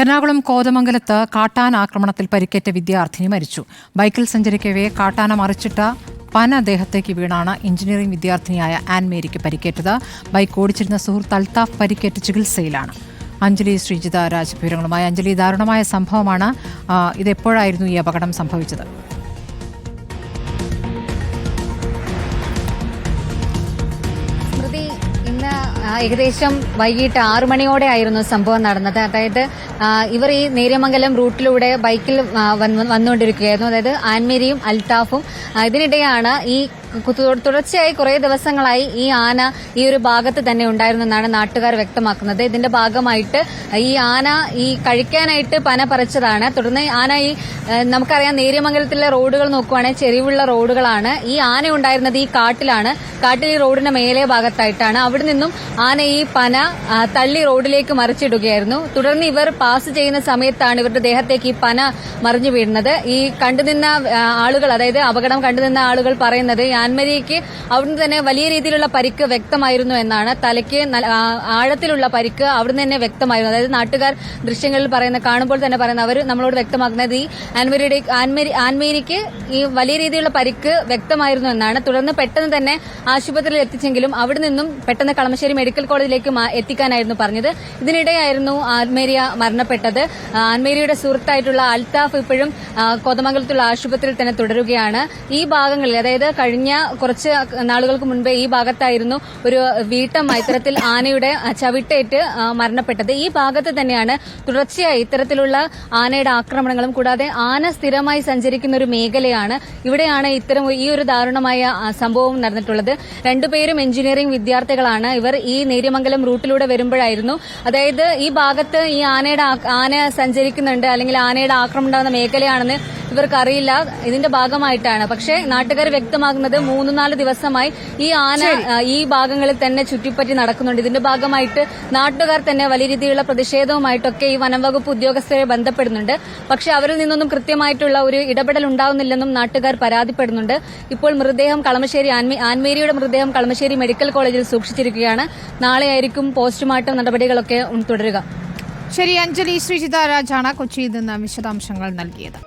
എറണാകുളം കോതമംഗലത്ത് കാട്ടാന ആക്രമണത്തിൽ പരിക്കേറ്റ വിദ്യാർത്ഥിനി മരിച്ചു. ബൈക്കിൽ സഞ്ചരിക്കവേ കാട്ടാന മറിച്ചിട്ട പന ദേഹത്തേക്ക് വീണാണ് എഞ്ചിനീയറിംഗ് വിദ്യാർത്ഥിനിയായ ആൻമേരിക്ക് പരിക്കേറ്റത്. ബൈക്ക് ഓടിച്ചിരുന്ന സുഹൃത്ത് അൽത്താഫ് പരിക്കേറ്റ് ചികിത്സയിലാണ്. അഞ്ജലി ശ്രീജിത രാജ് വിവരങ്ങളുമായി. അഞ്ജലി, ദാരുണമായ സംഭവമാണ്. ഇതെപ്പോഴായിരുന്നു ഈ അപകടം സംഭവിച്ചത്? ഇന്ന് ഏകദേശം വൈകിട്ട് 6 മണിയോടെ ആയിരുന്നു സംഭവം നടന്നത്. അതായത് ഇവർ ഈ നേര്യമംഗലം റൂട്ടിലൂടെ ബൈക്കിൽ വന്നുകൊണ്ടിരിക്കുകയായിരുന്നു. അതായത് ആൻമേരിയും അൽത്താഫും. ഇതിനിടെയാണ് ഈ തുടർച്ചയായി കുറേ ദിവസങ്ങളായി ഈ ആന ഈ ഒരു ഭാഗത്ത് തന്നെ ഉണ്ടായിരുന്നെന്നാണ് നാട്ടുകാർ വ്യക്തമാക്കുന്നത്. ഇതിന്റെ ഭാഗമായിട്ട് ഈ ആന ഈ കഴിക്കാനായിട്ട് പന പറിച്ചതാണ്. തുടർന്ന് ആന നമുക്കറിയാം, നേര്യമംഗലത്തിലെ റോഡുകൾ നോക്കുവാണെങ്കിൽ ചെരിവുള്ള റോഡുകളാണ്. ഈ ആന ഉണ്ടായിരുന്നത് ഈ കാട്ടിലാണ്. കാട്ടിൽ ഈ റോഡിന്റെ മേലെ ഭാഗത്തായിട്ടാണ്. അവിടെ നിന്നും ആന ഈ പന തള്ളി റോഡിലേക്ക് മറിച്ചിടുകയായിരുന്നു. തുടർന്ന് ഇവർ പാസ് ചെയ്യുന്ന സമയത്താണ് ഇവരുടെ ദേഹത്തേക്ക് ഈ പന മറിഞ്ഞു വീഴുന്നത്. ഈ കണ്ടുനിന്ന ആളുകൾ, അതായത് അപകടം കണ്ടുനിന്ന ആളുകൾ പറയുന്നത് ആൻമരിക്ക് അവിടുന്ന് തന്നെ വലിയ രീതിയിലുള്ള പരിക്ക് വ്യക്തമായിരുന്നു എന്നാണ്. തലയ്ക്ക് ആഴത്തിലുള്ള പരിക്ക് അവിടുന്ന് തന്നെ വ്യക്തമായിരുന്നു. അതായത് നാട്ടുകാർ ദൃശ്യങ്ങളിൽ കാണുമ്പോൾ തന്നെ പറയുന്ന അവർ നമ്മളോട് വ്യക്തമാക്കുന്നത് ഈ ആൻമേരിക്ക് ഈ വലിയ രീതിയിലുള്ള പരിക്ക് വ്യക്തമായിരുന്നു എന്നാണ്. തുടർന്ന് പെട്ടെന്ന് തന്നെ ആശുപത്രിയിൽ എത്തിച്ചെങ്കിലും അവിടെ നിന്നും പെട്ടെന്ന് കളമശ്ശേരി മെഡിക്കൽ കോളേജിലേക്ക് എത്തിക്കാനായിരുന്നു പറഞ്ഞത്. ഇതിനിടെയായിരുന്നു ആൻമേരിയ മരണപ്പെട്ടത്. ആൻമേരിയുടെ സുഹൃത്തായിട്ടുള്ള അൽത്താഫ് ഇപ്പോഴും കോതമംഗലത്തുള്ള ആശുപത്രിയിൽ തന്നെ തുടരുകയാണ്. ഈ ഭാഗങ്ങളിൽ, അതായത് കഴിഞ്ഞ കുറച്ച് നാളുകൾക്ക് മുൻപേ ഈ ഭാഗത്തായിരുന്നു ഒരു വീട്ടമ്മ ഇത്തരത്തിൽ ആനയുടെ ചവിട്ടേറ്റ് മരണപ്പെട്ടത്. ഈ ഭാഗത്ത് തന്നെയാണ് തുടർച്ചയായി ഇത്തരത്തിലുള്ള ആനയുടെ ആക്രമണങ്ങളും, കൂടാതെ ആന സ്ഥിരമായി സഞ്ചരിക്കുന്ന ഒരു മേഖലയാണ്. ഇവിടെയാണ് ഈ ഒരു ദാരുണമായ സംഭവം നടന്നിട്ടുള്ളത്. രണ്ടുപേരും എഞ്ചിനീയറിംഗ് വിദ്യാർത്ഥികളാണ്. ഇവർ ഈ നേര്യമംഗലം റൂട്ടിലൂടെ വരുമ്പോഴായിരുന്നു, അതായത് ഈ ഭാഗത്ത് ഈ ആന സഞ്ചരിക്കുന്നുണ്ട്, അല്ലെങ്കിൽ ആനയുടെ ആക്രമണം ഉണ്ടാകുന്ന മേഖലയാണെന്ന് ഇവർക്കറിയില്ല. ഇതിന്റെ ഭാഗമായിട്ടാണ്. പക്ഷേ നാട്ടുകാർ വ്യക്തമാകുന്നത് 3-4 ദിവസമായി ഈ ആന ഈ ഭാഗങ്ങളിൽ തന്നെ ചുറ്റിപ്പറ്റി നടക്കുന്നുണ്ട്. ഇതിന്റെ ഭാഗമായിട്ട് നാട്ടുകാർ തന്നെ വലിയ രീതിയിലുള്ള പ്രതിഷേധവുമായിട്ടൊക്കെ ഈ വനംവകുപ്പ് ഉദ്യോഗസ്ഥരെ ബന്ധപ്പെടുന്നുണ്ട്. പക്ഷെ അവരിൽ നിന്നൊന്നും കൃത്യമായിട്ടുള്ള ഒരു ഇടപെടൽ ഉണ്ടാകുന്നില്ലെന്നും നാട്ടുകാർ പരാതിപ്പെടുന്നുണ്ട്. ഇപ്പോൾ ആൻമേരിയുടെ മൃതദേഹം കളമശ്ശേരി മെഡിക്കൽ കോളേജിൽ സൂക്ഷിച്ചിരിക്കുകയാണ്. നാളെയായിരിക്കും പോസ്റ്റ്മോർട്ടം നടപടികളൊക്കെ തുടരുക. ശരി, അഞ്ജലി ശ്രീജിത രാജാണ് കൊച്ചിയിൽ നിന്ന് വിശദാംശങ്ങൾ നൽകിയത്.